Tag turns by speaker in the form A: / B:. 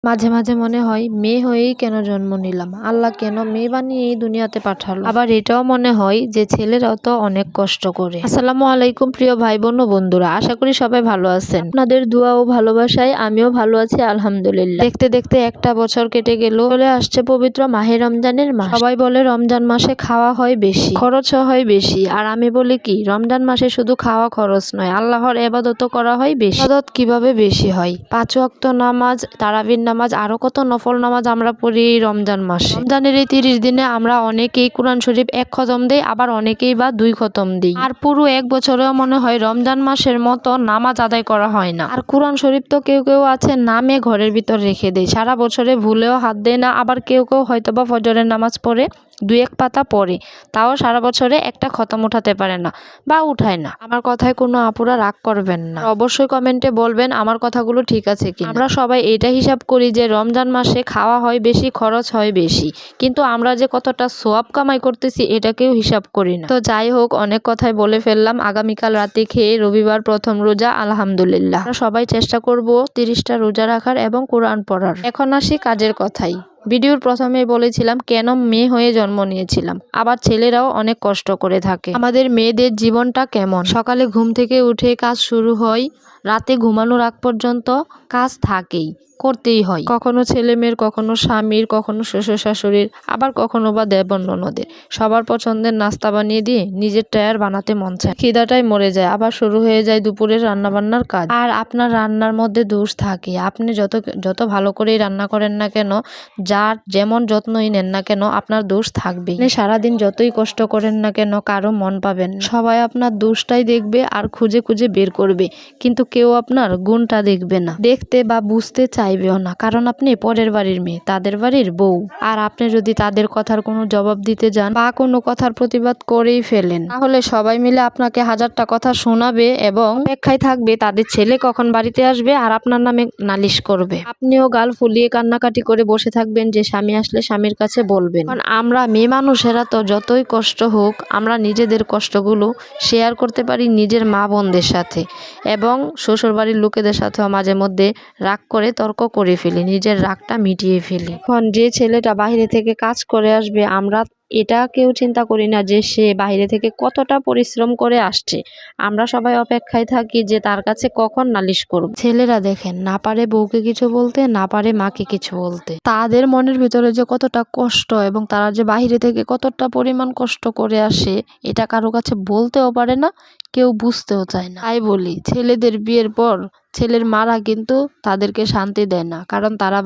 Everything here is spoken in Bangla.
A: মাঝে মাঝে মনে হয় মেয়ে হয়েই কেন জন্ম নিলাম, আল্লাহ কেন মেয়ে বানিয়ে এই দুনিয়াতে পাঠালো। আবার এটাও মনে হয় যে ছেলেরাও তো অনেক কষ্ট করে। আসসালামু আলাইকুম প্রিয় ভাই বোন ও বন্ধুরা, আশা করি সবাই ভালো আছেন। আপনাদের দোয়া ও ভালোবাসায় আমিও ভালো আছি আলহামদুলিল্লাহ। দেখতে দেখতে একটা বছর কেটে গেল, চলে আসছে পবিত্র মাহে রমজানের মাস। সবাই বলে রমজান মাসে খাওয়া হয় বেশি, খরচও হয় বেশি। আর আমি বলি কি, রমজান মাসে শুধু খাওয়া খরচ নয়, আল্লাহর ইবাদতও করা হয় বেশি। ইবাদত কিভাবে বেশি হয়? 5 ওয়াক্ত নামাজ, তারাবির নামাজ, আরো কত নফল নামাজ আমরা পড়ি রমজান মাসে। রমজানের এই 30 দিনে আমরা অনেকেই কোরআন শরীফ 1 খতম দেই, আবার অনেকেই বা 2 খতম দিই। আর পুরো 1 বছরেও মনে হয় রমজান মাসের মতো নামাজ আদায় করা হয় না। আর কোরআন শরীফ তো কেউ কেউ আছে নামে ঘরের ভিতর রেখে দেয়, সারা বছরে ভুলেও হাত দেয় না। আবার কেউ কেউ হয়তোবা ফজরের নামাজ পড়ে 2-1 পাতা পড়ে, তাও সারা বছরে একটা খতম উঠাতে পারে না বা উঠায় না। আমার কথায় কোনো আপুরা রাগ করবেন না, অবশ্যই কমেন্টে বলবেন আমার কথাগুলো ঠিক আছে কি। আমরা সবাই এটা হিসাব করি যে রমজান মাসে খাওয়া হয় বেশি, খরচ হয় বেশি, কিন্তু আমরা যে কতটা সওয়াব কামাই করতেছি এটা কেউ হিসাব করি না। তো যাই হোক, অনেক কথাই বলে ফেললাম। আগামীকাল রাতে খেয়ে রবিবার প্রথম রোজা, আলহামদুলিল্লাহ। আমরা সবাই চেষ্টা করব 30টা রোজা রাখার এবং কোরআন পড়ার। এখন আসি কাজের কথাই। ভিডিওর প্রথমে বলেছিলাম কেন মেয়ে হয়ে জন্ম নিয়েছিলাম। আবার ছেলেরাও অনেক কষ্ট করে থাকে। আমাদের মেয়েদের জীবনটা কেমন? সকালে ঘুম থেকে উঠে কাজ শুরু হয়, রাতে ঘুমানোর আগ পর্যন্ত কাজ থাকেই, করতেই হয়। কখনো ছেলে মেয়ের, কখনো স্বামীর, কখনো শ্বশুর শাশুড়ির, আবার কখনো বা দেবর ননদের। সবার পছন্দের নাস্তা বানিয়ে দিয়ে নিজের টায়ার বানাতে মন চায়, খিদাটাই মরে যায়। আবার শুরু হয়ে যায় দুপুরের রান্নাবান্নার কাজ। আর আপনার রান্নার মধ্যে দোষ থাকে, আপনি যত ভালো করেই রান্না করেন না কেন, যার যেমন যত্নই নেন না কেন, আপনার দোষ থাকবেই। আপনি সারাদিন যতই কষ্ট করেন না কেন, কারো মন পাবেন না। সবাই আপনার দোষটাই দেখবে আর খুঁজে খুঁজে বের করবে, কিন্তু কেউ আপনার গুণটা দেখবে না, দেখতে বা বুঝতে চাইবেও না। কারণ আপনি পরের বাড়ির মেয়ে, তাদের বাড়ির বউ। আর আপনি যদি তাদের কথার কোনো জবাব দিতে যান বা কোনো কথার প্রতিবাদ করেই ফেলেন, তাহলে সবাই মিলে আপনাকে 1000টা কথা শোনাবে এবং অপেক্ষায় থাকবে তাদের ছেলে কখন বাড়িতে আসবে আর আপনার নামে নালিশ করবে। আপনিও গাল ফুলিয়ে কান্নাকাটি করে বসে থাকবেন যে স্বামী আসলে স্বামীর কাছে বলবেন। কারণ আমরা মেয়ে মানুষেরা তো যতই কষ্ট হোক, আমরা নিজেদের কষ্টগুলো শেয়ার করতে পারি নিজের মা বোনদের সাথে, এবং শ্বশুরবাড়ির লোকেদের সাথেও মাঝে মধ্যে রাগ করে তর্ক করে ফেলি, নিজের রাগটা মিটিয়ে ফেলি। এখন যে ছেলেটা বাইরে থেকে কাজ করে আসবে, আমরা এটা কেউ চিন্তা করি না যে সে বাইরে থেকে কতটা পরিশ্রম করে আসছে। আমরা সবাই অপেক্ষায় থাকি যে তার কাছে কখন নালিশ করব। ছেলেরা দেখেন, না পারে বউকে কিছু বলতে, না পারে মাকে কিছু বলতে। তাদের মনের ভিতরে যে কতটা কষ্ট এবং তারা যে বাইরে থেকে কতটা পরিমাণ কষ্ট করে আসে, এটা কারো কাছে বলতেও পারে না, কেউ বুঝতেও চায় না। তাই বলি, ছেলেদের বিয়ের পর ছেলের মারা কিন্তু তাদেরকে শান্তি দেয় না, কারণ তারা